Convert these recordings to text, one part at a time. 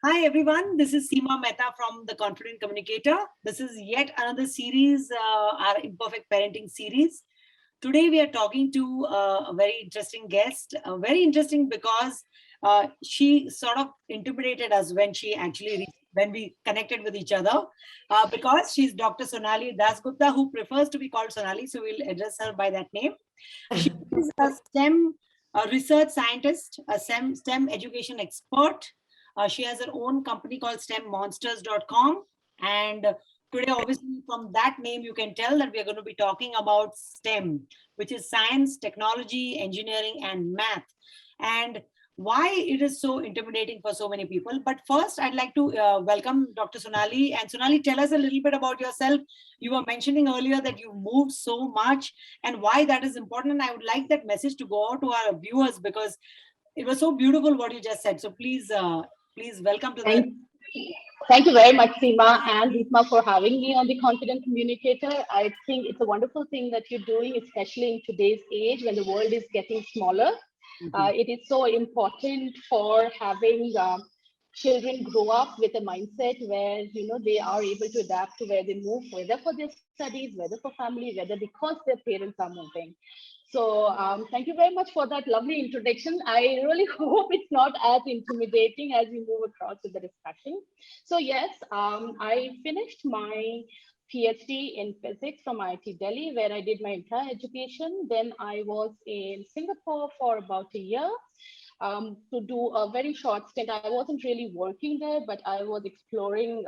Hi everyone, this is Seema Mehta from The Confident Communicator. This is yet another series, our Imperfect Parenting series. Today we are talking to a very interesting guest, very interesting because she sort of intimidated us when when we connected with each other, because she's Dr. Sonali Dasgupta, who prefers to be called Sonali, so we'll address her by that name. She is a STEM research scientist, a STEM education expert. She has her own company called STEMonsters.com. And today, obviously, from that name, you can tell that we are going to be talking about STEM, which is science, technology, engineering, and math. And why it is so intimidating for so many people. But first, I'd like to welcome Dr. Sonali. And Sonali, tell us a little bit about yourself. You were mentioning earlier that you moved so much and why that is important. And I would like that message to go out to our viewers because it was so beautiful what you just said. So please welcome to the. Thank, thank you very much, Seema and Deepma, for having me on the Confident Communicator. I think it's a wonderful thing that you're doing, especially in today's age when the world is getting smaller. Mhm. It is so important for having children grow up with a mindset where they are able to adapt to where they move, whether for their studies, whether for family, whether because their parents are moving. So thank you very much for that lovely introduction. I really hope it's not as intimidating as we move across with the discussion. So yes, I finished my PhD in physics from IIT Delhi, where I did my entire education. Then I was in Singapore for about a year to do a very short stint. I wasn't really working there, but I was exploring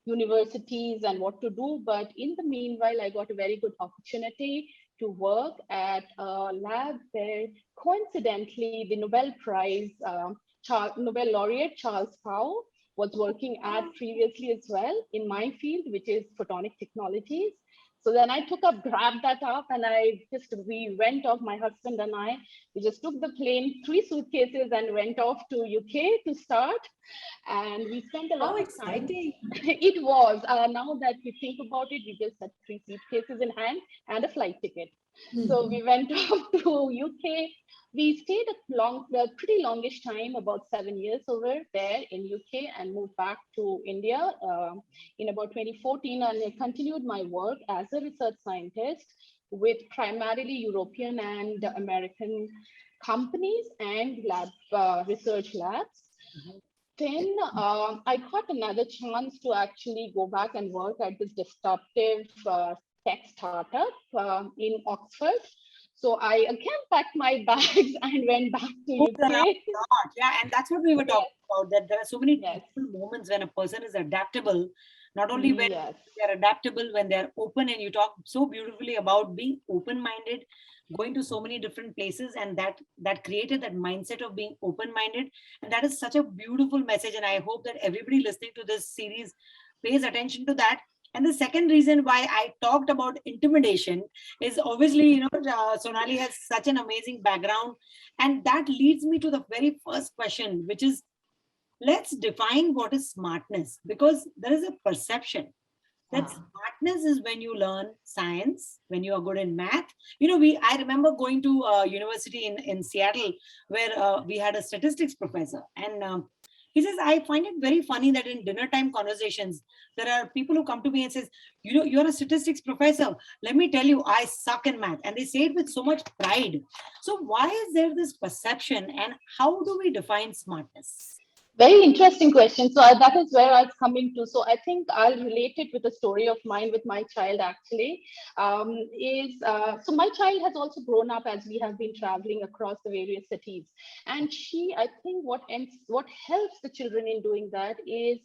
universities and what to do. But in the meanwhile, I got a very good opportunity to work at a lab where coincidentally the Nobel Prize, Nobel laureate Charles Powell was working at previously as well in my field, which is photonic technologies. So then I grabbed that up, and we went off, my husband and I, we just took the plane, 3 suitcases, and went off to UK to start. And we spent a lot How of time. exciting. It was. Now that we think about it, we just had 3 suitcases in hand and a flight ticket. So we went off to UK. We stayed a pretty longish time, about 7 years over there in UK, and moved back to India in about 2014. And I continued my work as a research scientist with primarily European and American companies and research labs. Mhm. Then I got another chance to actually go back and work at this disruptive tech startup in Oxford. So I again packed my bags and went back to Moved around UK. a lot. Yeah, and that's what we were Yes, talking about, that there are so many yes, beautiful moments when a person is adaptable, not only when yes. they're adaptable, when they're open, and you talk so beautifully about being open-minded, going to so many different places, and that created that mindset of being open-minded. And that is such a beautiful message. And I hope that everybody listening to this series pays attention to that. And the second reason why I talked about intimidation is obviously, Sonali has such an amazing background. And that leads me to the very first question, which is, let's define what is smartness, because there is a perception that Ah, smartness is when you learn science, when you are good in math. I remember going to university in Seattle, where we had a statistics professor, and he says, I find it very funny that in dinner time conversations there are people who come to me and says, you're a statistics professor, let me tell you, I suck in math, and they say it with so much pride. So why is there this perception, and how do we define smartness? Very interesting question. So that is where I was coming to. So I think I'll relate it with a story of mine with my child. Actually, so my child has also grown up as we have been traveling across the various cities, and I think what helps the children in doing that is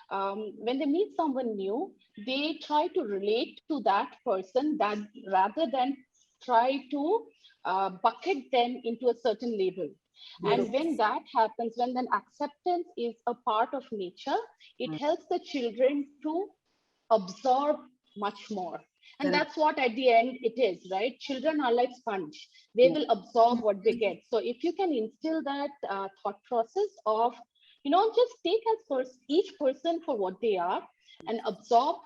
when they meet someone new, they try to relate to that person that rather than try to bucket them into a certain label. And Beautiful. when that happens, when then acceptance is a part of nature, it helps the children to absorb much more. And Correct. that's what at the end it is, right? Children are like sponge. They Yeah. will absorb what they get. So if you can instill that thought process of, just take each person for what they are and absorb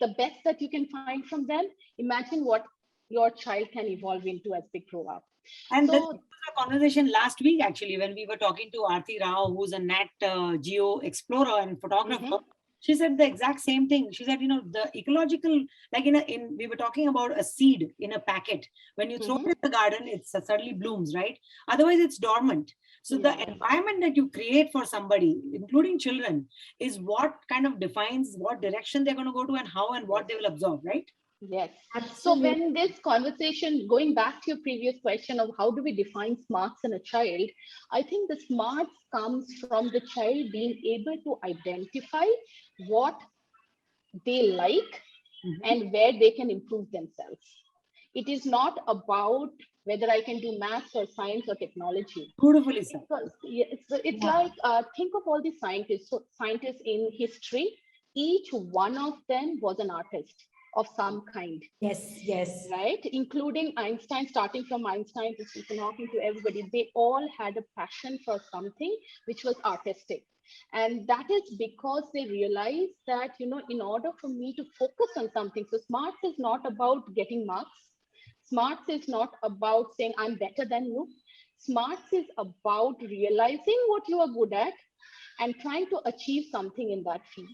the best that you can find from them, imagine what your child can evolve into as they grow up. And this So was a conversation last week, actually, when we were talking to Aarti Rao, who's a Nat Geo explorer and photographer. mhm, She said the exact same thing. She said, the ecological, like we were talking about a seed in a packet. When you throw it mhm, in the garden, it suddenly blooms, right? Otherwise, it's dormant. So the yeah. environment that you create for somebody, including children, is what kind of defines what direction they're going to go to and how and what Yes. they will absorb, right? Yes. So Absolutely. when this conversation, going back to your previous question of how do we define smarts in a child, I think the smarts comes from the child being able to identify what they like Mhm. and where they can improve themselves. It is not about whether I can do maths or science or technology. Beautifully said. Because yeah, it's Yeah. like think of all the scientists. So scientists in history, each one of them was an artist of some kind, Yes, yes. right? Including Einstein, starting from Einstein to Stephen Hawking to everybody, they all had a passion for something which was artistic. And that is because they realized that, in order for me to focus on something, so smarts is not about getting marks. Smarts is not about saying I'm better than you. Smarts is about realizing what you are good at and trying to achieve something in that field.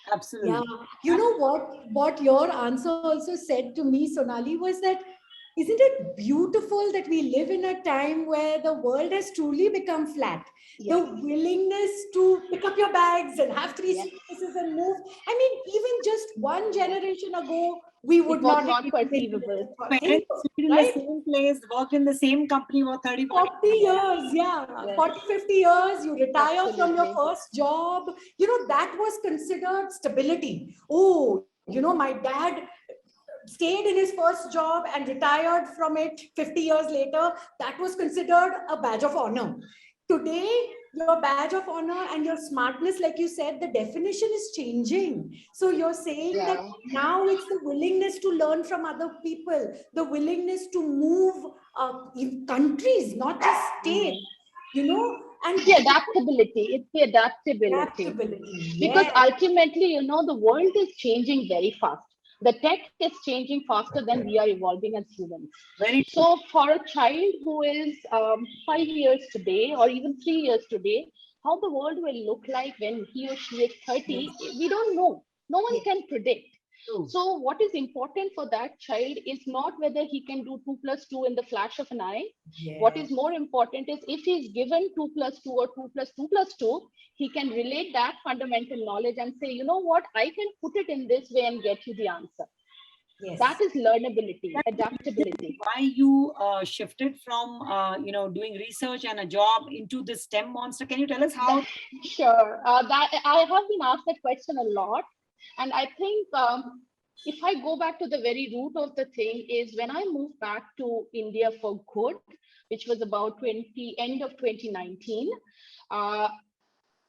Yeah. Absolutely. You know what your answer also said to me, Sonali, was that isn't it beautiful that we live in a time where the world has truly become flat? The Yes, willingness to pick up your bags and have three yes. suitcases and move. I mean, even just one generation ago, we It would was not have not even been perceivable. think, Parents lived in the right? same place, worked in the same company for 30, 40 40 years. years, yeah, Yes, 40, 50 years, you retire from your absolutely. first job. That was considered stability. Oh, my dad stayed in his first job and retired from it 50 years later. That was considered a badge of honor. Today, your badge of honor and your smartness, like you said, the definition is changing. So you're saying that Yeah. now it's the willingness to learn from other people, the willingness to move in countries, not just states, Mhm. and It's the adaptability. It's the adaptability. adaptability. Because Yes, ultimately, the world is changing very fast. The tech is changing faster than we are evolving as humans. Very true. So, for a child who is 5 years today or even 3 years today, how the world will look like when he or she is 30, yes, we don't know. No one yes, can predict. True. So, what is important for that child is not whether he can do 2 plus 2 in the flash of an eye. What yes. is more important is if he is given 2 plus 2 or 2 plus 2 plus 2, he can relate that fundamental knowledge and say, you know what, I can put it in this way and get you the answer. That Yes. is learnability, That's the reason adaptability. why you shifted from doing research and a job into the STEM monster. Can you tell us how? That, sure. That I have been asked that question a lot. And I think if I go back to the very root of the thing is when I moved back to India for good, which was about end of 2019. Uh,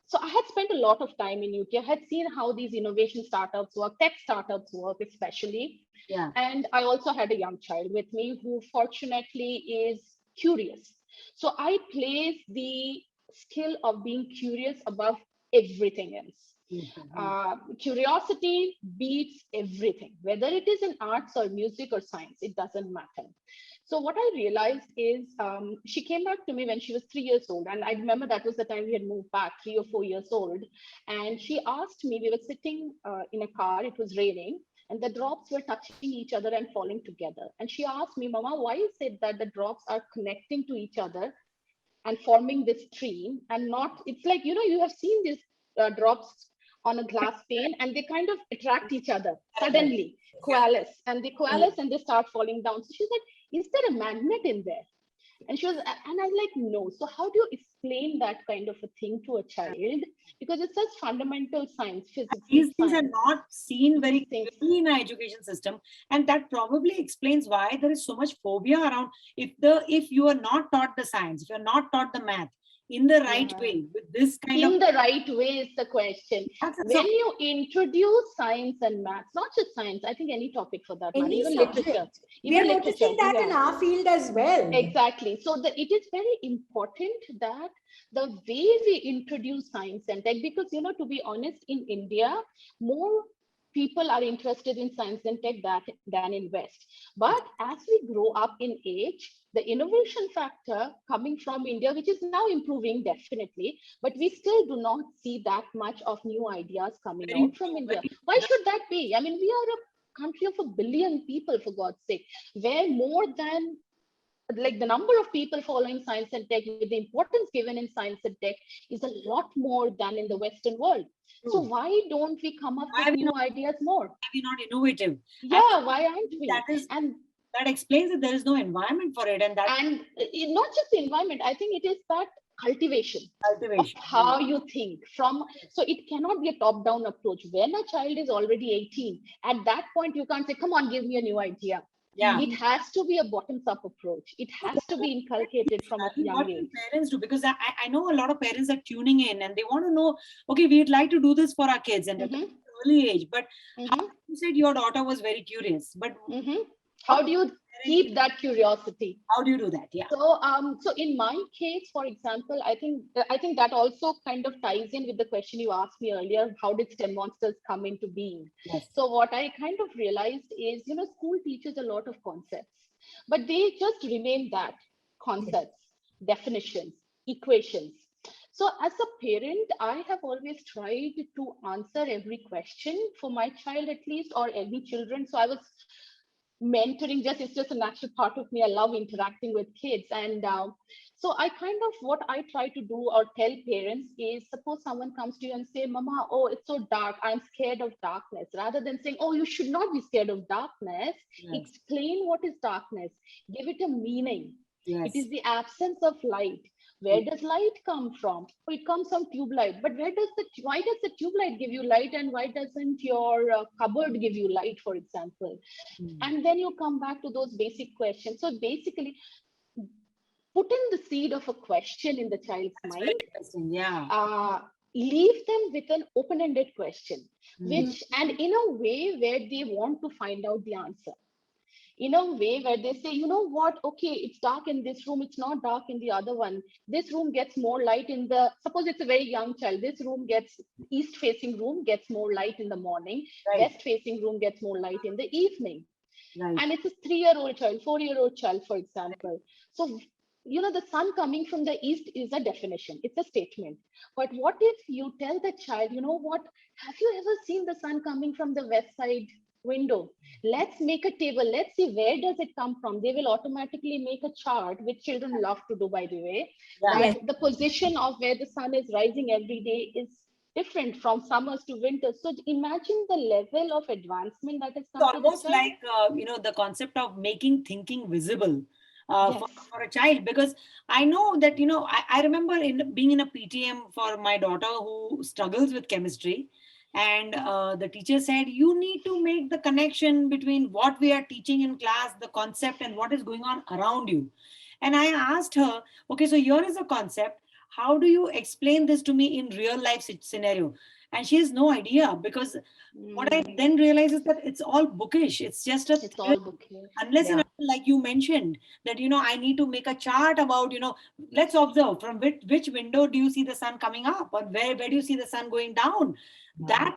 so I had spent a lot of time in UK. I had seen how these innovation startups work, tech startups work, especially. Yeah. And I also had a young child with me who fortunately is curious. So I place the skill of being curious above everything else. Mhm. Curiosity beats everything, whether it is in arts or music or science, it doesn't matter. So what I realized is she came back to me when she was 3 years old. And I remember that was the time we had moved back, 3 or 4 years old. And she asked me, we were sitting in a car, it was raining, and the drops were touching each other and falling together. And she asked me, Mama, why is it that the drops are connecting to each other and forming this stream and not, it's like, you have seen these drops on a glass pane and they kind of attract each other Yes. suddenly, Yeah. coalesce, and they Yes. coalesce and they start falling down. So she said, is there a magnet in there? And she was, and I was like, no. So how do you explain that kind of a thing to a child? Because it's such fundamental science, physics and These things are science. not seen These very things, clearly in our education system, and that probably explains why there is so much phobia around. If you are not taught the science, if you're not taught the math in the right yeah. way with this kind of, In the right way is the question. so When you introduce science and maths, not just science, I think any topic for that matter, Any subject. We are even literature, noticing that in yeah, our field as well. exactly. So it is very important that the way we introduce science and tech, because to be honest, in India, more people are interested in science and tech than in West. But as we grow up in age, the innovation factor coming from India, which is now improving definitely, but we still do not see that much of new ideas coming Very out from true. India. Very Why true. should that be? I mean, we are a country of a billion people, for God's sake, where more than like the number of people following science and tech with the importance given in science and tech is a lot more than in the Western world. So True. why don't we come up Why with are we new not, ideas more? why are we not innovative? And Yeah, why aren't that we? is And that explains that there is no environment for it, and that not just the environment, I think it is that cultivation of cultivation. Yeah. how you think from. So it cannot be a top down approach. When a child is already 18, at that point you can't say, come on, give me a new idea. Yeah. It has to be a bottoms up approach. It has to be inculcated from a I mean, what young can age. parents do? Because I know a lot of parents are tuning in and they want to know, okay, we'd like to do this for our kids and at an Mm-hmm, early age. But how mm-hmm, you said your daughter was very curious, but mm-hmm. how How do you keep that curiosity? how do you do that? Yeah. So in my case, for example, I think that also kind of ties in with the question you asked me earlier. How did STEM monsters come into being? Yes. So what I kind of realized is, school teaches a lot of concepts, but they just remain that concepts, definitions, equations. So as a parent, I have always tried to answer every question for my child at least, or every children. So I was mentoring, just it's just a natural part of me. I love interacting with kids. And so I kind of, what I try to do or tell parents is, suppose someone comes to you and say, mama, oh, it's so dark, I'm scared of darkness, rather than saying, oh, you should not be scared of darkness, Yes. explain what is darkness, give it a meaning. It Yes. is the absence of light. Where does light come from? Oh, it comes from tube light. But why does the tube light give you light, and why doesn't your cupboard give you light, for example? Mm. And then you come back to those basic questions. So basically, putting the seed of a question in the child's That's very mind, interesting. Yeah. uh, leave them with an open-ended question, Mm. which, and in a way where they want to find out the answer, in a way where they say, you know what, okay, it's dark in this room, it's not dark in the other one. This room gets more light in the, suppose it's a very young child, this room gets, east facing room gets more light in the morning, Right. west facing room gets more light in the evening. Right. And it's a 3-year-old child, 4-year-old child, for example. So, the sun coming from the east is a definition, it's a statement. But what if you tell the child, you know what, have you ever seen the sun coming from the west side window? Let's make a table, let's see where does it come from. They will automatically make a chart, which children love to do, by the way, Yeah. that Yes. the position of where the sun is rising every day is different from summers to winters. So imagine the level of advancement that has It's come to the almost child. like the concept of making thinking visible Yes. for a child, because I know that I remember in being in a PTM for my daughter who struggles with chemistry, and the teacher said you need to make the connection between what we are teaching in class, the concept, and what is going on around you. And I asked her, okay, so here is a concept, how do you explain this to me in real life scenario? And she has no idea, because what I Mm, then realize is that it's all bookish. It's just a it's theory. all bouquet. Unless and Yeah. until, like you mentioned, that I need to make a chart about, let's observe from which window do you see the sun coming up, or where do you see the sun going down. Yeah. That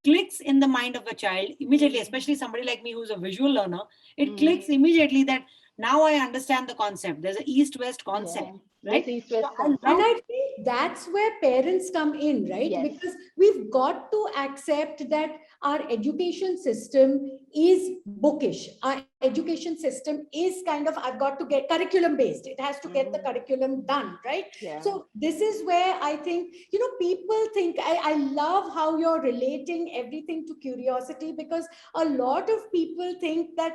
clicks in the mind of a child immediately, Mm, especially somebody like me who's a visual learner. It mm, clicks immediately that now I understand the concept. There's an east-west concept, yeah. There's right? So east-west I And love. concept. I think that's where parents come in, right? Yes. Because we've got to accept that our education system is bookish. Our education system is kind of, I've got to get curriculum based. It has to get the Mm, curriculum done, right? yeah. So this is where I think, people think, I love how you're relating everything to curiosity, because a lot of people think that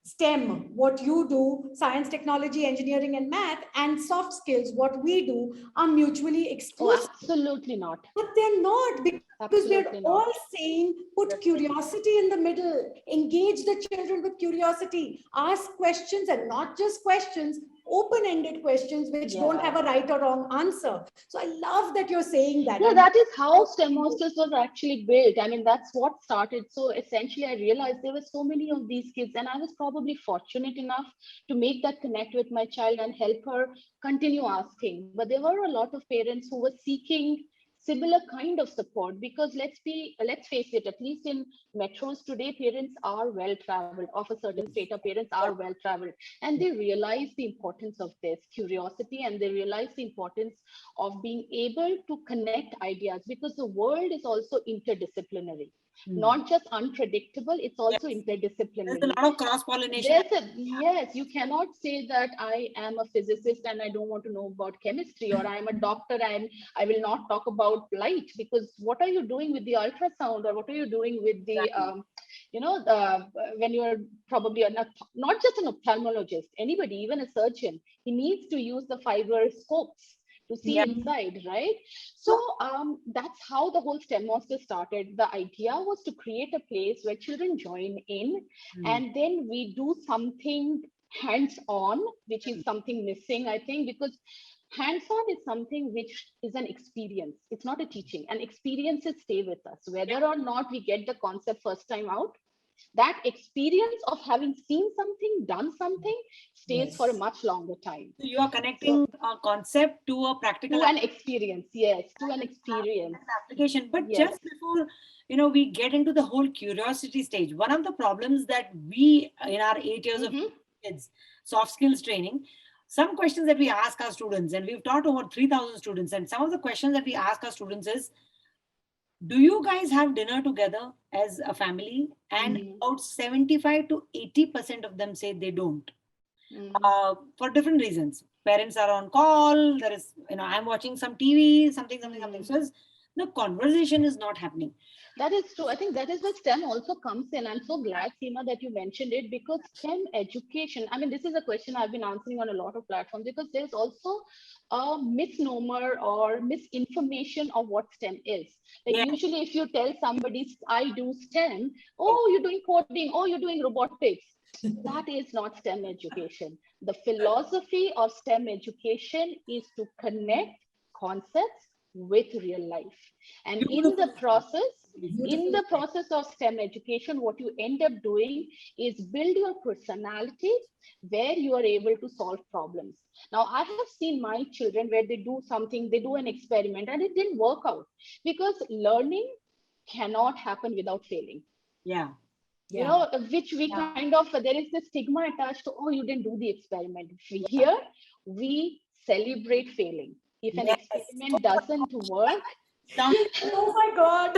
STEM, what you do, science, technology, engineering, and math, and soft skills, what we do, are mutually Oh, exclusive. absolutely not. But they're not, because we're Absolutely all not. saying put curiosity in the middle, engage the children with curiosity, ask questions, and not just questions, open ended questions which don't Yeah. have a right or wrong answer. So I love that you're saying that. Yeah, And that is how STEMonsters was actually built. I mean, that's what started. So essentially, I realized there were so many of these kids, and I was probably fortunate enough to make that connect with my child and help her continue asking. But there were a lot of parents who were seeking similar kind of support, because let's face it, at least in metros today, parents are well traveled, of a certain state of parents are well traveled, and they realize the importance of this curiosity, and they realize the importance of being able to connect ideas, because the world is also interdisciplinary, not just unpredictable, it's also Yes. There's a interdisciplinary. lot of cross pollination. There's a, yes, you cannot say that I am a physicist and I don't want to know about chemistry, or I am a doctor and I will not talk about light, because what are you doing with the ultrasound, or what are you doing with the when you're probably not just an ophthalmologist, anybody, even a surgeon, he needs to use the fiber scopes to see Yeah. inside, right? So that's how the whole STEM Monster started. The idea was to create a place where children join in, and then we do something hands-on, which is something missing, I think, because hands-on is something which is an experience. It's not a teaching, and experiences stay with us. Whether or not we get the concept first time out, that experience of having seen something, done something, stays for a much longer time. So you are connecting a concept to a practical To an experience, yes, to an experience. application. But Yes. just before we get into the whole curiosity stage, one of the problems that we in our 8 years of kids soft skills training, some questions that we ask our students, and we've taught over 3,000 students, and some of the questions that we ask our students is, do you guys have dinner together as a family? And about 75 to 80% of them say they don't. For different reasons. Parents are on call, there is, I'm watching some TV, something. So the conversation is not happening. That is true. I think that is where STEM also comes in. I'm so glad, Seema, that you mentioned it, because STEM education, I mean, this is a question I've been answering on a lot of platforms, because there's also a misnomer or misinformation of what STEM is. Like usually if you tell somebody, I do STEM, oh, you're doing coding, oh, you're doing robotics. That is not STEM education. The philosophy of STEM education is to connect concepts with real life. And in the process of STEM education, what you end up doing is build your personality where you are able to solve problems. Now, I have seen my children where they do something, they do an experiment and it didn't work out, because learning cannot happen without failing. Which we kind of, there is this stigma attached to, oh, you didn't do the experiment. Here, we celebrate failing. If an experiment doesn't work, oh my God.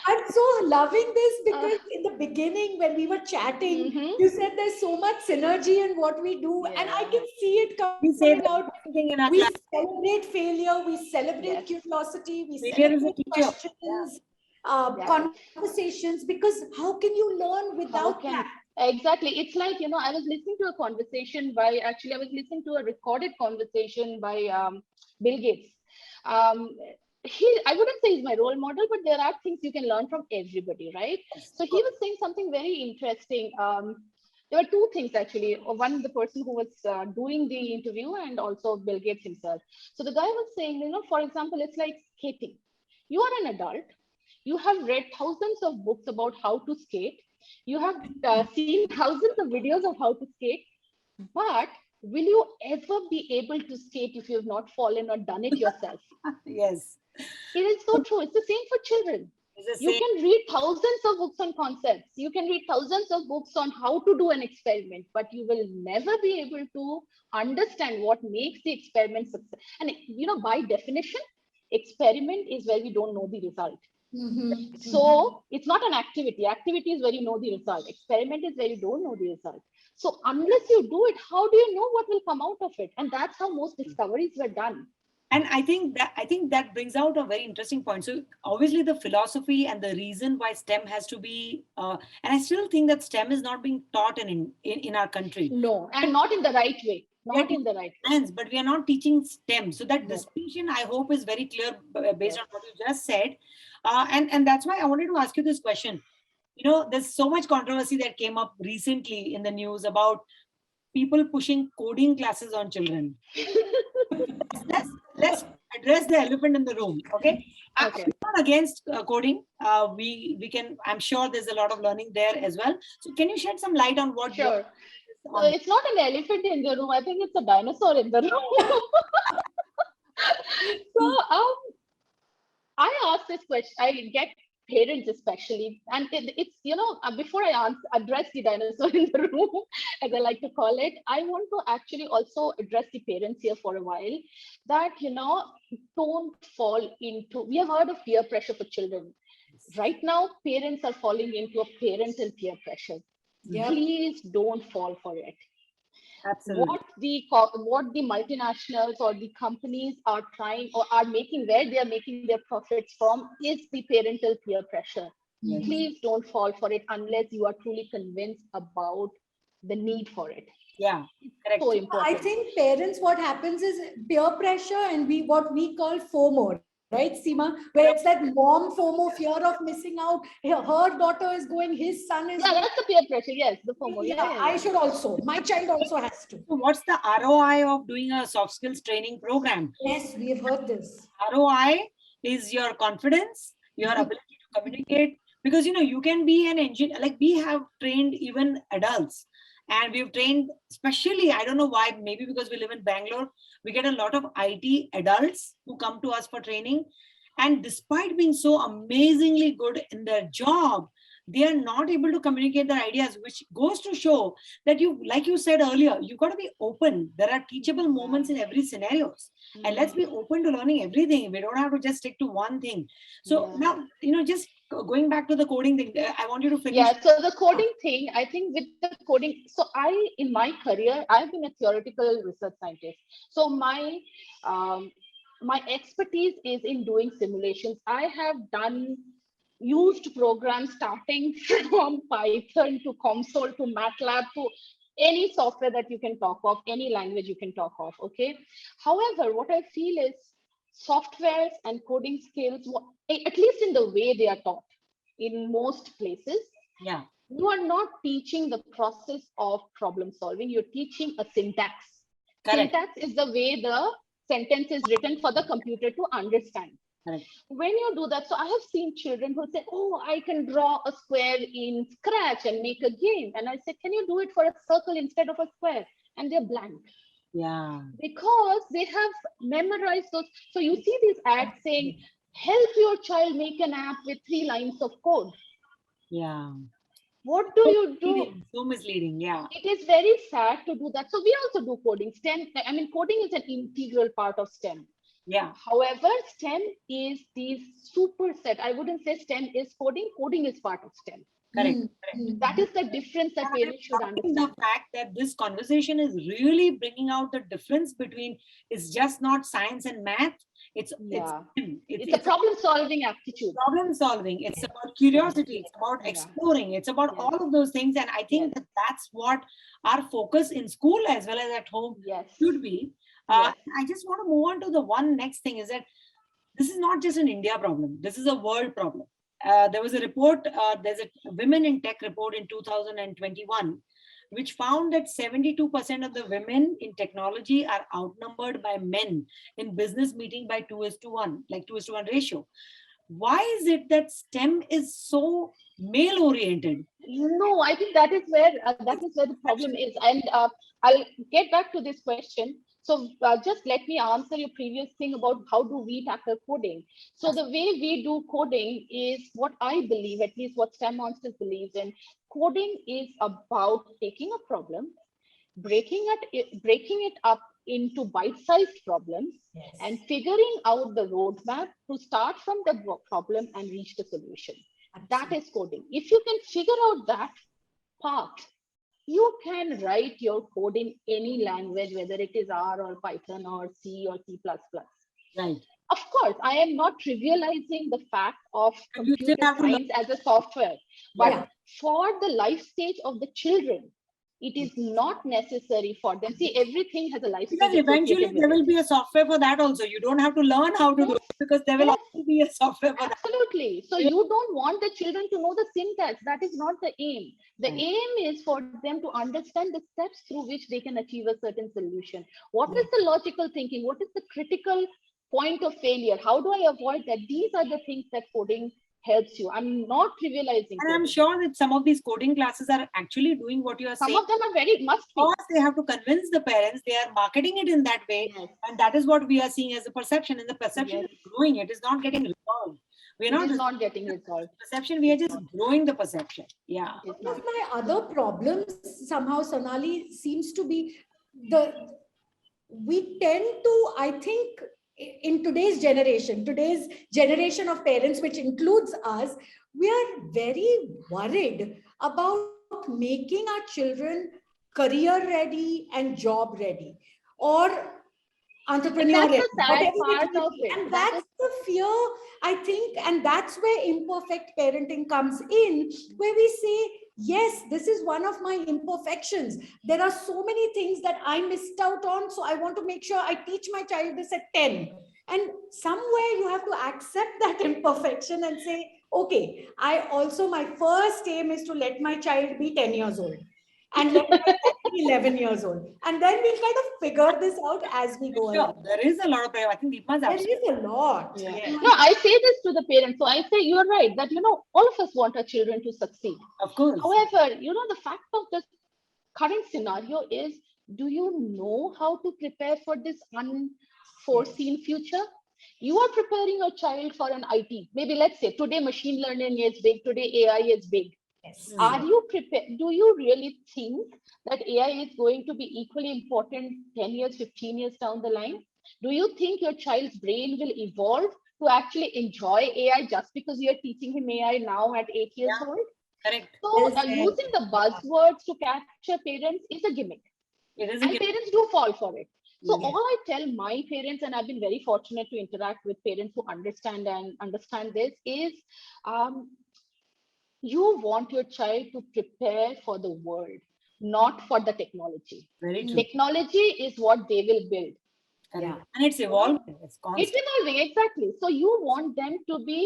I'm so loving this, because in the beginning, when we were chatting, you said there's so much synergy in what we do, and I can see it coming out. We celebrate failure, we celebrate curiosity, we celebrate questions, conversations, because how can you learn without that? Exactly. It's like, I was listening to a conversation I was listening to a recorded conversation by Bill Gates. I wouldn't say he's my role model, but there are things you can learn from everybody, right? So he was saying something very interesting. There were two things actually. One, the person who was doing the interview, and also Bill Gates himself. So the guy was saying, for example, it's like skating. You are an adult. You have read thousands of books about how to skate. You have seen thousands of videos of how to skate, but will you ever be able to skate if you have not fallen or done it yourself? Yes. It is so true. It's the same for children. You can read thousands of books on concepts. You can read thousands of books on how to do an experiment, but you will never be able to understand what makes the experiment success. And by definition, experiment is where we don't know the result. So it's not an activity. Activity is where you know the result. Experiment is where you don't know the result. So unless you do it, how do you know what will come out of it? And that's how most discoveries were done. And I think that brings out a very interesting point. So obviously the philosophy and the reason why STEM has to be, and I still think that STEM is not being taught in our country. No, and not in the right way. Not in the right way. But we are not teaching STEM. So that distinction, I hope, is very clear based on what you just said. And that's why I wanted to ask you this question. There's so much controversy that came up recently in the news about people pushing coding classes on children. Let's address the elephant in the room. Okay. I'm not against coding. We can, I'm sure there's a lot of learning there as well. So can you shed some light on what? Sure. It's not an elephant in the room. I think it's a dinosaur in the room. So I ask this question, I get parents especially, and it's, before I address the dinosaur in the room, as I like to call it, I want to actually also address the parents here for a while, that, don't fall into, we have heard of peer pressure for children. Right now, parents are falling into a parental peer pressure. Yeah. Please don't fall for it. Absolutely. What the multinationals or the companies are trying or are making, where they are making their profits from, is the parental peer pressure. Yes. Please don't fall for it unless you are truly convinced about the need for it. Yeah, correct. So I important. think parents, what happens is peer pressure and what we call FOMO, right, Seema? Where it's that mom FOMO, fear of missing out. Her daughter is going, his son is Yeah, going. that's the peer pressure. Yes, the FOMO. Yeah, Yeah, yeah, I yeah. should also. My child also has to. So what's the ROI of doing a soft skills training program? Yes, we have heard this. ROI is your confidence, your ability to communicate, because you can be an engineer. Like, we have trained even adults, and we've trained, especially, I don't know why, maybe because we live in Bangalore, we get a lot of IT adults who come to us for training, and despite being so amazingly good in their job, they are not able to communicate their ideas, which goes to show that, like you said earlier, you've got to be open. There are teachable moments in every scenarios, and let's be open to learning everything. We don't have to just stick to one thing. So Yeah. now, just going back to the coding thing, I want you to finish. Yeah, so the coding thing, I think with the coding, so in my career, I've been a theoretical research scientist. So um, my expertise is in doing simulations. I have used programs starting from Python to Console to MATLAB to any software that you can talk of, any language you can talk of. Okay. However, what I feel is softwares and coding skills, at least in the way they are taught in most places, Yeah, you are not teaching the process of problem solving. You're teaching a syntax. correct. Syntax is the way the sentence is written for the computer to understand. Correct. When you do that, so I have seen children who say, oh, I can draw a square in Scratch and make a game. And I say, can you do it for a circle instead of a square? And they're blank. Yeah, Because they have memorized those. So you see these ads saying, help your child make an app with 3 lines of code. yeah. What do you do? So misleading. Yeah, It is very sad to do that. So we also do coding. STEM, I mean, coding is an integral part of STEM. yeah. However, STEM is the superset. I wouldn't say STEM is coding. Coding is part of STEM. Correct. Mm, Correct. That is the difference that And parents should I'm loving the understand. fact that this conversation is really bringing out the difference between, it's just not science and math. It's Yeah. STEM. It's a problem solving aptitude. problem solving. It's about curiosity. It's about Yeah. exploring. It's about Yes. all of those things. And I think Yes. that that's what our focus in school as well as at home Yes. should be. Yes. I just want to move on to the one next thing, is that this is not just an India problem. This is a world problem. There was a report, there's a Women in Tech report in 2021, which found that 72% of the women in technology are outnumbered by men in business meeting by 2:1, like 2:1 ratio. Why is it that STEM is so male oriented? No, I think that is where the problem is, and I'll get back to this question. So just let me answer your previous thing about how do we tackle coding. So the way we do coding is what I believe, at least what STEMonsters believes in. Coding is about taking a problem, breaking it up into bite-sized problems, yes. and figuring out the roadmap to start from the problem and reach the solution. That is coding. If you can figure out that path, you can write your code in any language, whether it is R or Python or C or C++. Right. Of course, I am not trivializing the fact of But you still computer have to learn. science as a software, but Yeah. for the life stage of the children, it is not necessary for them. See, everything has a life Because stage eventually associated with there will it. be a software for that also. You don't have to learn how to do it, because there will Yes. also be a software for that. Absolutely. So you don't want the children to know the syntax. That is not the aim. The Right. aim is for them to understand the steps through which they can achieve a certain solution. What is the logical thinking? What is the critical point of failure? How do I avoid that? These are the things that coding helps you. I'm not trivializing And I'm coding. sure that some of these coding classes are actually doing what you are Some saying. of them are very must be. Because they have to convince the parents, they are marketing it in that way. Yes. And that is what we are seeing as a perception. And the perception Yes. is growing, it is not getting resolved. We're It not is resolving not getting resolved. the perception, we are just growing the perception. Yeah. It's One not. of my other problems somehow, Sonali, seems to be the we tend to, I think, in today's generation of parents, which includes us, we are very worried about making our children career ready and job ready, or And entrepreneur that's ready, the sad whatever it part may of be. it. And That that's is, the fear, I think, and that's where imperfect parenting comes in, where we say, yes, this is one of my imperfections. There are so many things that I missed out on. So I want to make sure I teach my child this at 10. And somewhere you have to accept that imperfection and say, okay, my first aim is to let my child be 10 years old and let my child be 11 years old. And then we'll kind of figure this out as we go Sure, along. there is a lot of prayer. I think Deepa's There absolutely. is a lot. yeah. Yes. No, I say this to the parents. So I say, you're right, that, all of us want our children to succeed. Of course. However, the fact of the current scenario is, do you know how to prepare for this unforeseen future? You are preparing your child for an IT. Maybe let's say today machine learning is big, today AI is big. Yes. Are you prepared? Do you really think that AI is going to be equally important 10 years, 15 years down the line? Do you think your child's brain will evolve to actually enjoy AI just because you're teaching him AI now at 8 years Yeah. old? Correct. So Well said. using the buzzwords to capture parents is a gimmick, It is a and gift. parents do fall for it. So Mm. all I tell my parents, and I've been very fortunate to interact with parents who understand this, is um, you want your child to prepare for the world, not for the technology. Very true. Technology is what they will build. Correct. Yeah. And it's evolving. It's It's constant. evolving, exactly. So you want them to be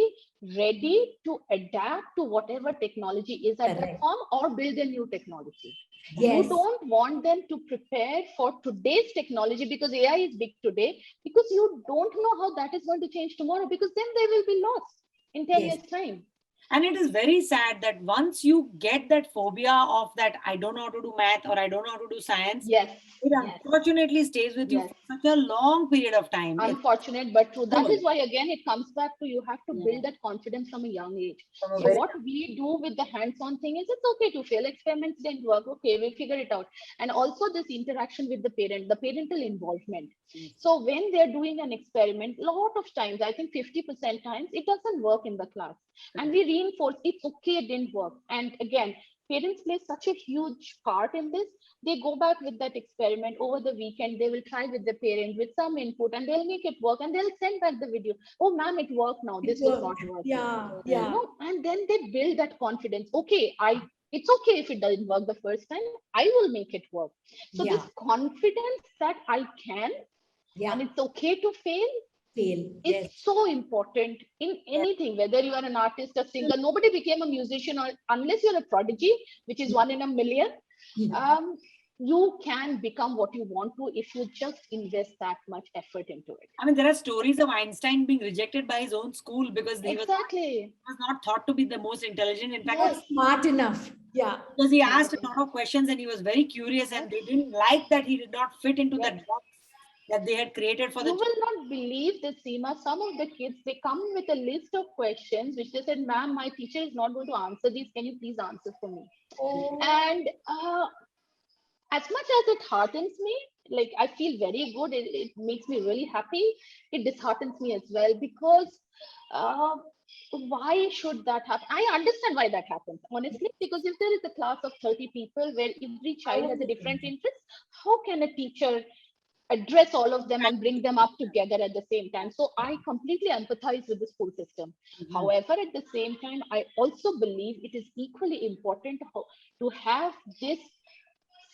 ready to adapt to whatever technology is at that Correct. form or build a new technology. You Yes. don't want them to prepare for today's technology because AI is big today, because you don't know how that is going to change tomorrow, because then they will be lost in 10 Yes. years' time. And it is very sad that once you get that phobia of that, I don't know how to do math or I don't know how to do science, Yes, it yes, unfortunately stays with you yes. for such a long period of time. It's Unfortunate, but true. That cruel. is why, again, it comes back to, you have to Yeah. build that confidence from a young age. From a So very what we do with the hands-on thing is, it's okay to fail. Experiments didn't work. Okay, we'll figure it out. And also this interaction with the parent, the parental involvement. So when they're doing an experiment, a lot of times, I think 50% times, it doesn't work in the class. And we reinforce, it's okay, it didn't work. And again, parents play such a huge part in this. They go back with that experiment over the weekend. They will try with the parent with some input, and they'll make it work, and they'll send back the video. Oh, ma'am, it worked now. This was not working. Yeah. Yeah. And then they build that confidence. Okay, it's okay if it doesn't work the first time. I will make it work. So Yeah. this confidence that I can, Yeah. and it's okay to fail, Fail. is Yes. so important in anything, whether you are an artist, a singer. Nobody became a musician unless you're a prodigy, which is 1 in a million. Um, you can become what you want to if you just invest that much effort into it. I mean, there are stories of Einstein being rejected by his own school because Exactly. was not thought to be the most intelligent. In fact, Not smart enough. Yeah. because he asked a lot of questions and he was very curious, and they didn't like that he did not fit into Yes. that box that they had created for You the will not believe this, Seema. Some of the kids, they come with a list of questions which they said, ma'am, my teacher is not going to answer these. Can you please answer for me? Oh. And as much as it heartens me, like I feel very good, it makes me really happy. It disheartens me as well, because uh, why should that happen? I understand why that happens, honestly, because if there is a class of 30 people where every child has a different interest, how can a teacher address all of them and bring them up together at the same time? So I completely empathize with the school system. However, at the same time, I also believe it is equally important to have this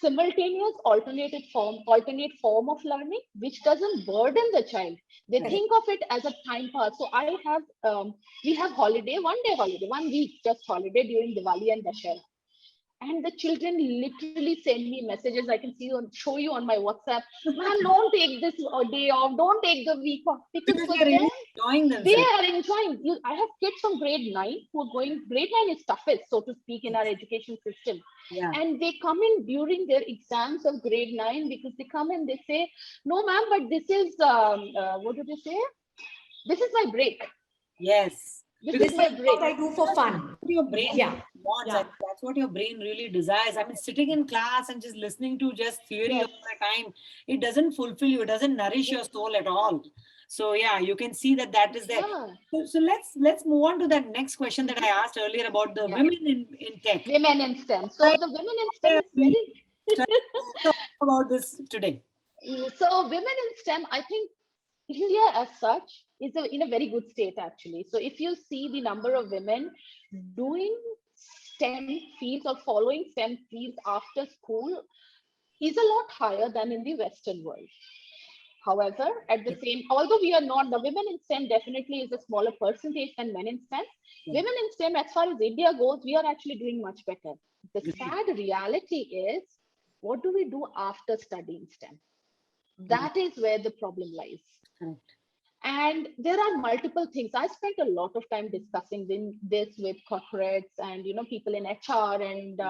simultaneous alternate form of learning, which doesn't burden the child. They Correct. think of it as a time pass. So we have holiday, 1 day holiday, 1 week just holiday during Diwali and Dashera. And the children literally send me messages. I can show you on my WhatsApp. Ma'am, don't take this day off. Don't take the week off, because Because for they're them, really enjoying they themselves. are enjoying. I have kids from grade 9 who are going. Grade 9 is toughest, so to speak, in our education system. Yeah. And they come in during their exams of grade 9, because they come and they say, "No, ma'am, but this is what do they say? This is my break. Yes. This Because is This my is what break." I do for fun. what your brain Yeah. wants. I Yeah. think that's what your brain really desires. I mean, sitting in class and just listening to just theory Yes. all the time, it doesn't fulfill you. It doesn't nourish your soul at all. So yeah, you can see that that is there. Yeah. So let's move on to that next question that I asked earlier about the Yeah. women in tech. Women in STEM. So Why the women in STEM are is we very trying to talk about this today? so women in STEM, I think India as such is in a very good state actually. So if you see the number of women doing STEM fields or following STEM fields after school is a lot higher than in the Western world. However, at the same, although we are not, the women in STEM definitely is a smaller percentage than men in STEM. Yeah. Women in STEM, as far as India goes, we are actually doing much better. The Great. sad reality is, what do we do after studying STEM? Correct. That is where the problem lies. Correct. And there are multiple things. I spent a lot of time discussing this with corporates and people in HR, and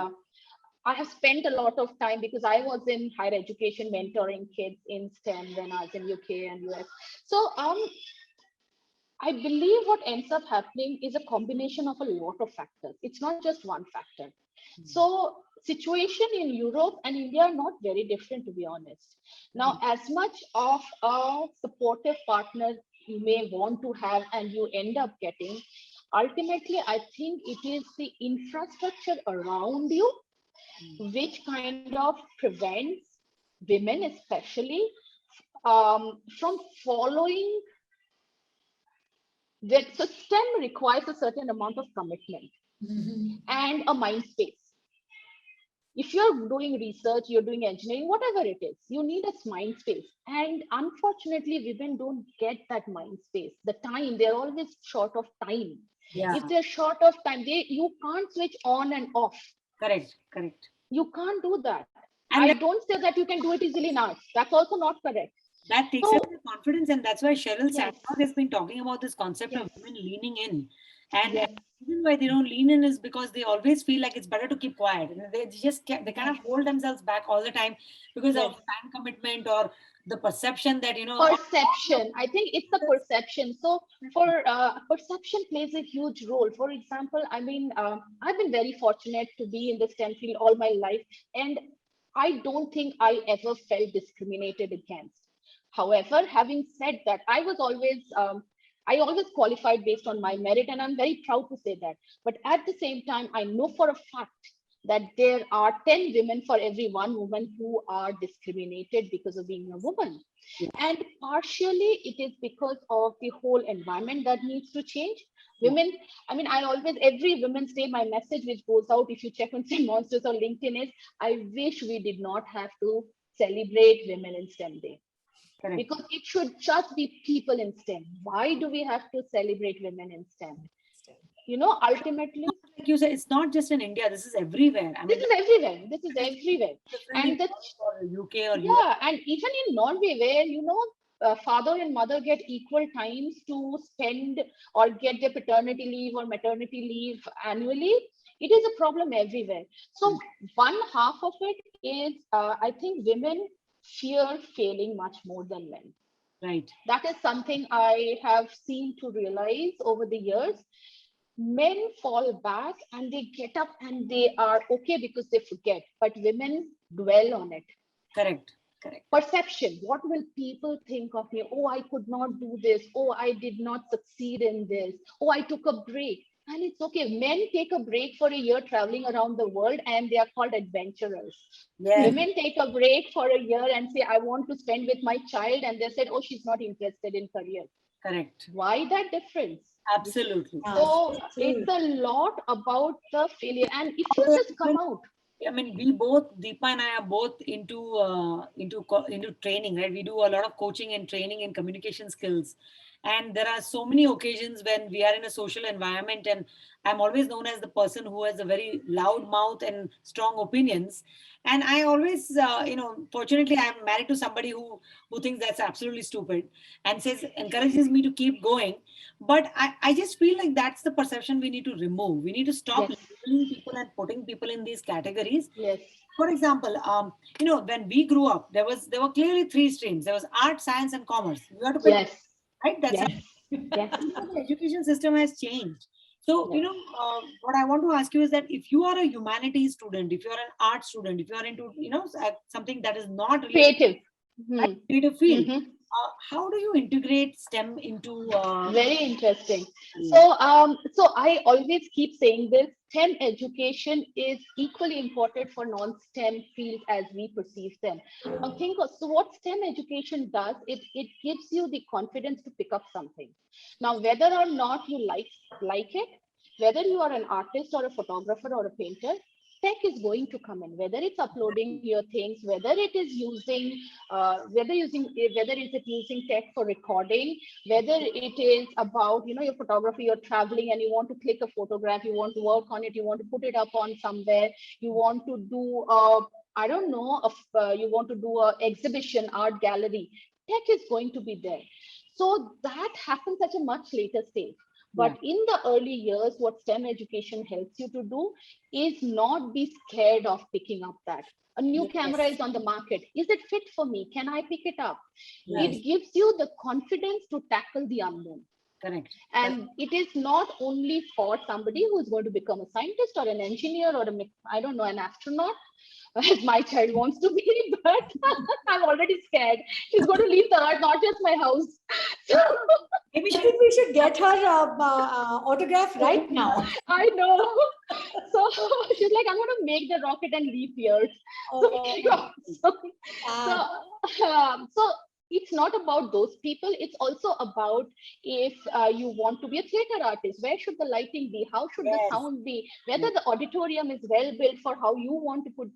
I have spent a lot of time because I was in higher education mentoring kids in STEM when I was in UK and US. So I believe what ends up happening is a combination of a lot of factors. It's not just one factor. So situation in Europe and India are not very different, to be honest. Now, as much of a supportive partner you may want to have and you end up getting, ultimately, I think it is the infrastructure around you which kind of prevents women, especially, from following that. So STEM requires a certain amount of commitment Mhm. and a mind space. If you're doing research, you're doing engineering, whatever it is, you need a mind space. And unfortunately, women don't get that mind space. The time, they're always short of time. Yeah. If they're short of time, you can't switch on and off. Correct. Correct. You can't do that. And I don't say that you can do it easily in arts. That's also not correct. that takes away So, the confidence, and that's why Cheryl yes, Sandberg has been talking about this concept of yes, women leaning in. And yes, the reason why they don't lean in is because they always feel like it's better to keep quiet. And they just they kind of yes, hold themselves back all the time because of yes. time commitment or the perception that Perception. I think it's the perception. So for perception plays a huge role. For example, I mean, I've been very fortunate to be in the STEM field all my life, and I don't think I ever felt discriminated against. However, having said that, I always qualified based on my merit, and I'm very proud to say that. But at the same time, I know for a fact that there are 10 women for every one woman who are discriminated because of being a woman. And partially it is because of the whole environment that needs to change. yeah, Women, I mean, I always, every Women's Day, my message which goes out, if you check on STEMonsters or LinkedIn, is I wish we did not have to celebrate Women in STEM Day, correct. because it should just be people in STEM. Why do we have to celebrate women in STEM? Ultimately, Like you said, it's not just in India. This is everywhere. I this mean, is everywhere. This is everywhere. different in And the Europe or UK or US. Yeah, and even in Norway, where father and mother get equal times to spend or get their paternity leave or maternity leave annually, it is a problem everywhere. So one half of it is, I think, women fear failing much more than men. Right. That is something I have seen to realize over the years. Men fall back and they get up and they are okay because they forget, but women dwell on it. Correct. Correct. Perception. What will people think of me? Oh, I could not do this. Oh, I did not succeed in this. Oh, I took a break. And it's okay. Men take a break for a year traveling around the world and they are called adventurers. Yes. Women take a break for a year and say, I want to spend with my child. And they said, oh, she's not interested in career. Correct. Why that difference? Absolutely. Yeah, So so it's true. a lot about the failure. And if you just come out, I mean, we both, Deepa and I, are both into training, right? We do a lot of coaching and training in communication skills, And there are so many occasions when we are in a social environment, and I'm always known as the person who has a very loud mouth and strong opinions. And I always, fortunately, I'm married to somebody who thinks that's absolutely stupid and says, encourages me to keep going. But I just feel like that's the perception we need to remove. We need to stop Yes. labeling people and putting people in these categories. Yes. For example, when we grew up, there were clearly three streams. There was art, science, and commerce. You have to pick, Yes. right? That's Yes. it. Yes. The education system has changed. So, Yes. what I want to ask you is that if you are a humanities student, if you are an art student, if you are into, something that is not related Creative. to Hmm. creative field, Hmm. how do you integrate STEM into? Very interesting. So I always keep saying this: STEM education is equally important for non-STEM fields as we perceive them. Now, so what STEM education does, it gives you the confidence to pick up something. Now, whether or not you like it, whether you are an artist or a photographer or a painter, tech is going to come in. Whether it's uploading your things, whether it is using, whether is it using tech for recording, whether it is about your photography, you're traveling and you want to click a photograph, you want to work on it, you want to put it up on somewhere, you want to do I don't know, you want to do a exhibition, art gallery, tech is going to be there. So that happens at a much later stage. Yeah. But in the early years, what STEM education helps you to do is not be scared of picking up that. A new camera Yes. is on the market. Is it fit for me? Can I pick it up? Yes. It gives you the confidence to tackle the unknown. Correct. And it is not only for somebody who is going to become a scientist or an engineer or I don't know, an astronaut, as my child wants to be, but I'm already scared. She's going to leave the earth, not just my house. So, Maybe I she. think we should get her autograph right now. I know. So she's like, I'm going to make the rocket and leap years. So, Oh, so, sad. so it's not about those people. It's also about if you want to be a theater artist, where should the lighting be? How should the Yes. sound be? Whether Yes. the auditorium is well built for how you want to put.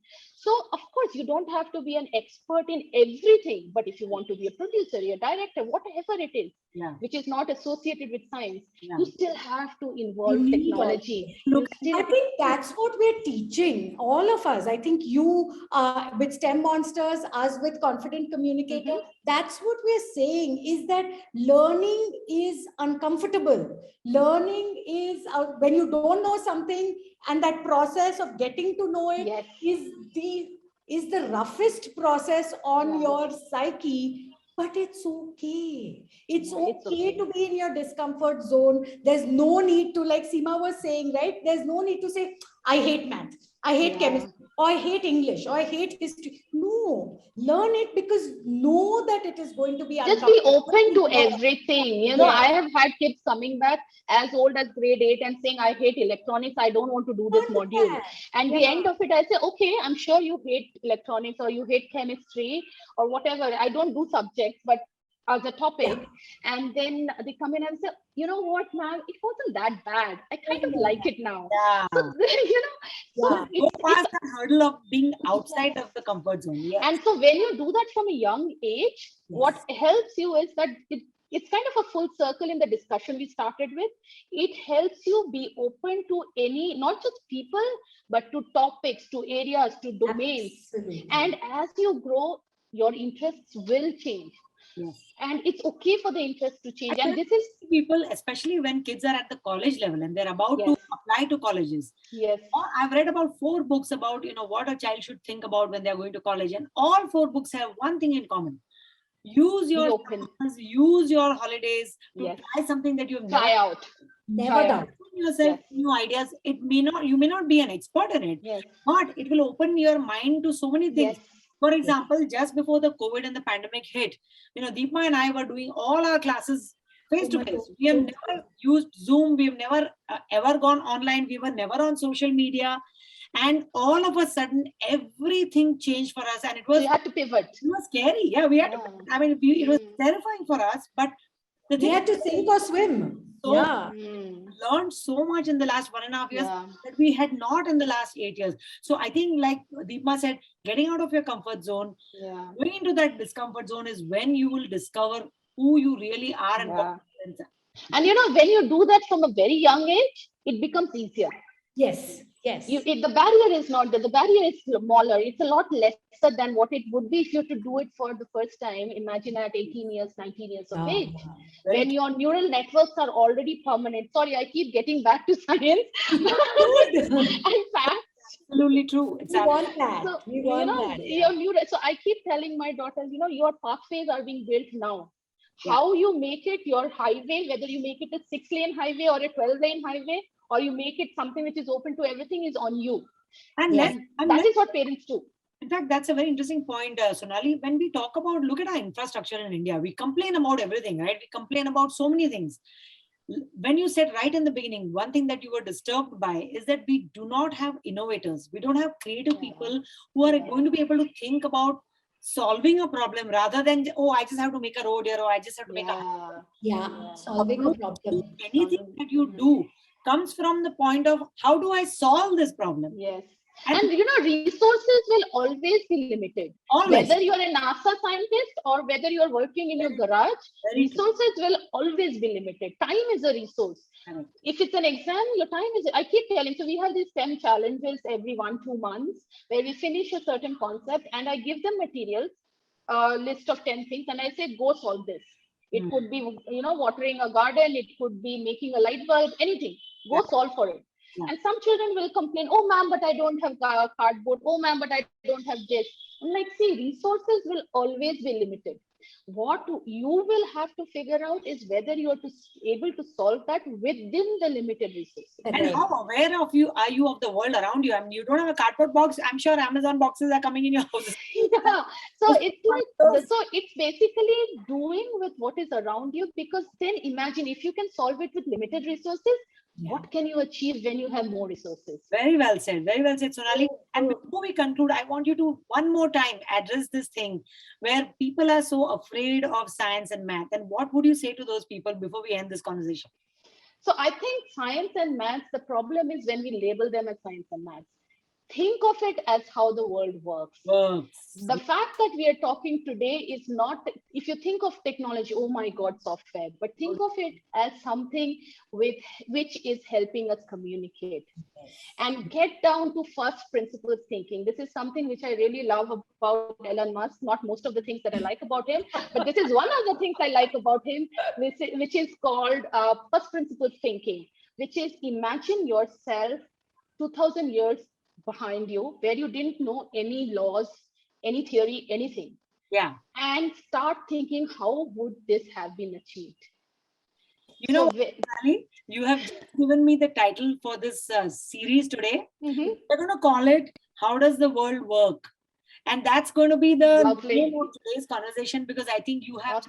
So, of course, you don't have to be an expert in everything. But if you want to be a producer, a director, whatever it is, Yeah. which is not associated with science, Yeah. you still have to You involve need all. technology. You Look, still, I think that's what we're teaching, all of us. I think you with STEM Monsters, us with Confident Communicator, Mhm. that's what we're saying is that learning is uncomfortable. Learning is when you don't know something, and that process of getting to know it Yes. is the roughest process on Yeah. your psyche. But it's okay. It's Yeah, it's okay okay. to be in your discomfort zone. There's no need to, like Seema was saying, right? There's no need to say, I hate math, I hate Yeah. chemistry, or I hate English, or I hate history. No, learn it because know that it is going to be Just be uncomfortable. open to everything. Yeah, I have had kids coming back as old as grade 8 and saying, I hate electronics. I don't want to do this module. understand. And the Yeah. end of it, I say, okay, I'm sure you hate electronics or you hate chemistry or whatever. I don't do subjects, but as a Yeah. topic. And then they come in and say, you know what, ma'am, it wasn't that bad. I kind of Yeah. like it now. yeah. So, so Yeah. Go it's past that hurdle of being outside of the comfort zone. Yes. and so when you do that from a young age, what Yes. helps you is that it's kind of a full circle in the discussion we started with. It helps you be open to any, not just people, but to topics, to areas, to domains. Absolutely. And as you grow, your interests will change. Yes. And it's okay for the interests to I change. tell And this is, people, especially when kids are at the college level and they're about to yes, apply to colleges. yes, I've read about 4 books about what a child should think about when they're going to college, and all 4 books have one thing in common: use be your open. summers, use your holidays to Yes, try something that you've never try out, Never try doubt. out. open yourself Yes, to new ideas. You may not be an expert in it, yes, but it will open your mind to so many things. yes, For Yes. example, just before the COVID and the pandemic hit, Deepa and I were doing all our classes face to face. We have So never used Zoom. We have never ever gone online. We were never on social media. And all of a sudden, everything changed for us. And so you had to pivot. it was scary. Yeah, we had to, Yeah. I mean, it was Mm. terrifying for us. But the we thing had to sink or swim. so Yeah. Mm. learned so much in the last 1.5 years Yeah. that we had not in the last 8 years. So I think, like Deepa said, getting out of your comfort zone, Yeah. going into that discomfort zone is when you will discover who you really are and what Yeah. And when you do that from a very young age, it becomes easier. Yes, yes. The barrier is not there. The barrier is smaller. It's a lot lesser than what it would be if you have to do it for the first time. Imagine at 18 years, 19 years of age, when your neural networks are already permanent. Sorry, I keep getting back to science and facts. Absolutely true. We want that. So, We want that. your neural. So I keep telling my daughters, your pathways are being built now. Yeah. How you make it your highway, whether you make it a 6-lane highway or a 12-lane highway, or you make it something which is open to everything, is on you. And that is what parents do. In fact, that's a very interesting point, Sonali. When we talk about, look at our infrastructure in India, we complain about everything, right? We complain about so many things. When you said right in the beginning, one thing that you were disturbed by is that we do not have innovators. We don't have creative people who are going to be able to think about solving a problem rather than, oh, I just have to make a road here, or I just have to make solving a problem. Anything that you do comes from the point of, how do I solve this problem? Yes. And resources will always be limited. Always. Whether you're a NASA scientist or whether you're working in your garage, resources will always be limited. Time is a resource. If it's an exam, your time is, I keep telling, so we have these STEM challenges every 1-2 months where we finish a certain concept and I give them materials, a list of 10 things, and I say, go solve this. It could be, watering a garden. It could be making a light bulb, anything. Go solve for it. Yeah. And some children will complain, oh, ma'am, but I don't have cardboard. Oh, ma'am, but I don't have this. I'm like, see, resources will always be limited. What you will have to figure out is whether you are able to solve that within the limited resources. And how aware are you of the world around you? I mean, you don't have a cardboard box. I'm sure Amazon boxes are coming in your house. Yeah. So it's like, so it's basically doing with what is around you, because then imagine if you can solve it with limited resources, what can you achieve when you have more resources? Very well said, Sonali. And before we conclude, I want you to one more time address this thing where people are so afraid of science and math. And what would you say to those people before we end this conversation? So I think science and maths, the problem is when we label them as science and maths. Think of it as how the world works. The fact that we are talking today is not, if you think of technology, oh my God, software, but think of it as something which is helping us communicate and get down to first principles thinking. This is something which I really love about Elon Musk, not most of the things that I like about him, but this is one of the things I like about him, which is called first principles thinking, which is imagine yourself 2000 years behind you, where you didn't know any laws, any theory, anything. Yeah. And start thinking, how would this have been achieved? You have given me the title for this series today. We're going to call it, How Does the World Work? And that's going to be the name of today's conversation, because I think you have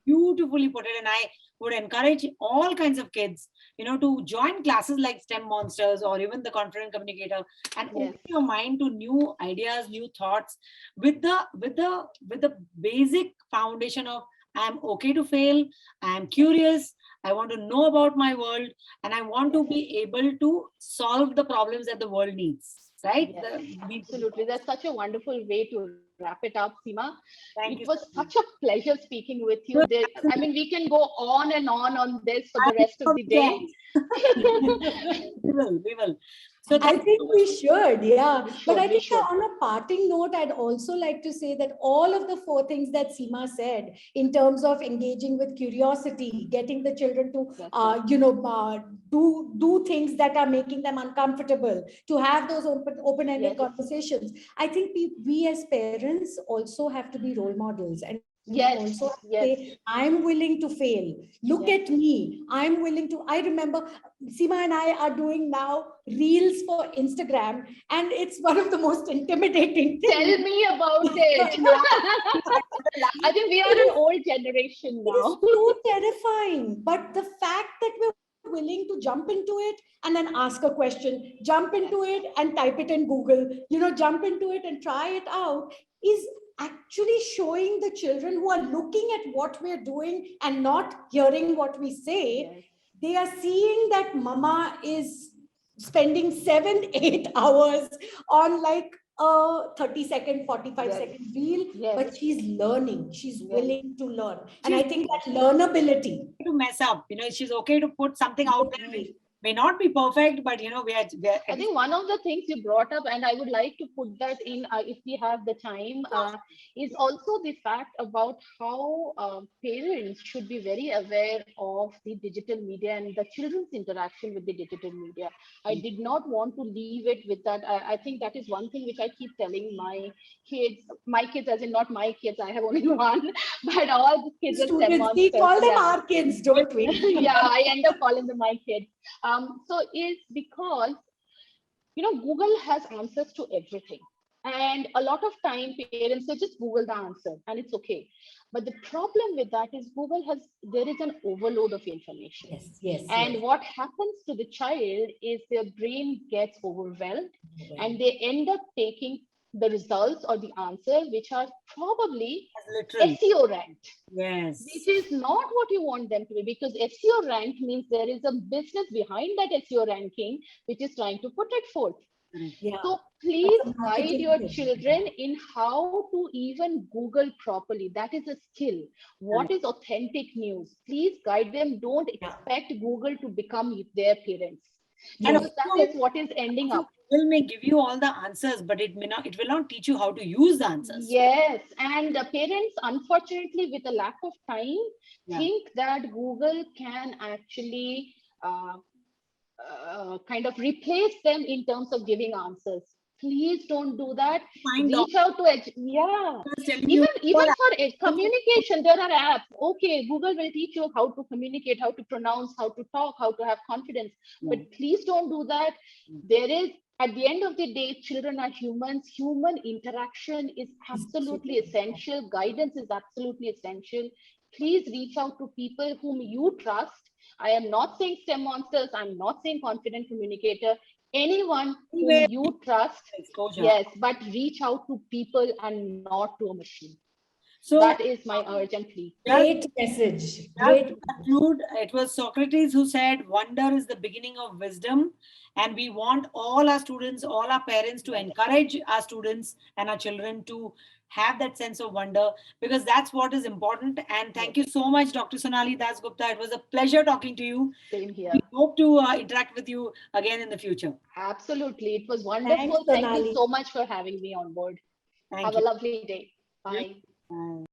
beautifully put it. And I would encourage all kinds of kids, to join classes like STEMonsters or even the Confident Communicator, and open your mind to new ideas, new thoughts, with the basic foundation of, I'm okay to fail, I'm curious, I want to know about my world, and I want to be able to solve the problems that the world needs. Right? Yes, absolutely. That's such a wonderful way to wrap it up, Seema. It was so such a pleasure speaking with you. I mean, we can go on and on this for the rest of the day. We will. So I think we should, But I think on a parting note, I'd also like to say that all of the 4 things that Seema said in terms of engaging with curiosity, getting the children to, do things that are making them uncomfortable, to have those open-ended conversations. I think we as parents also have to be role models, and also say, I'm willing to fail. Look at me. I'm willing to. I remember Seema and I are doing now reels for Instagram, and it's one of the most intimidating things. Tell me about it. I think we are an old generation now. It is so terrifying. But the fact that we're willing to jump into it and then ask a question, jump into it and type it in Google, jump into it and try it out, is actually showing the children who are looking at what we're doing and not hearing what we say, they are seeing that mama is spending 7-8 hours on like a 30-second, 45 Yes. second reel, Yes. but she's learning, she's Yes. willing to learn. And I think that learnability. To mess up, she's okay to put something out there which may not be perfect, but I think one of the things you brought up, and I would like to put that in if we have the time, is also the fact about how parents should be very aware of the digital media and the children's interaction with the digital media. I did not want to leave it with that. I think that is one thing which I keep telling my kids, as in not my kids, I have only one, but all the kids at Students, we STEMonsters. call them our kids, don't we? Yeah, I end up calling them my kids. So it's because Google has answers to everything, and a lot of time parents say just Google the answer and it's okay. But the problem with that is there is an overload of information. Yes, yes. And what happens to the child is their brain gets overwhelmed and they end up taking the results or the answer which are probably SEO ranked. Yes. Which is not what you want them to be, because SEO ranked means there is a business behind that SEO ranking which is trying to put it forth. Yeah. So please guide your children in how to even Google properly. That is a skill. What is authentic news? Please guide them. Don't expect Google to become their parents. And because that is what is ending up. Google may give you all the answers, but it will not teach you how to use the answers. Yes, and parents, unfortunately, with a lack of time, think that Google can actually kind of replace them in terms of giving answers. Please don't do that. Reach out to even for communication, there are apps. Okay, Google will teach you how to communicate, how to pronounce, how to talk, how to have confidence. But please don't do that. There is, at the end of the day, children are humans. Human interaction is absolutely essential. Guidance is absolutely essential. Please reach out to people whom you trust. I am not saying STEMonsters. I'm not saying confident communicator. Anyone whom you trust, yes, but reach out to people and not to a machine. So that is my urgent plea. Great message. Great. To conclude, it was Socrates who said, "Wonder is the beginning of wisdom." And we want all our students, all our parents to encourage our students and our children to have that sense of wonder, because that's what is important. And thank you so much, Dr. Sonali Dasgupta. It was a pleasure talking to you. Same here. We hope to interact with you again in the future. Absolutely. It was wonderful. Thank you so much for having me on board. Have a lovely day. Bye. Bye.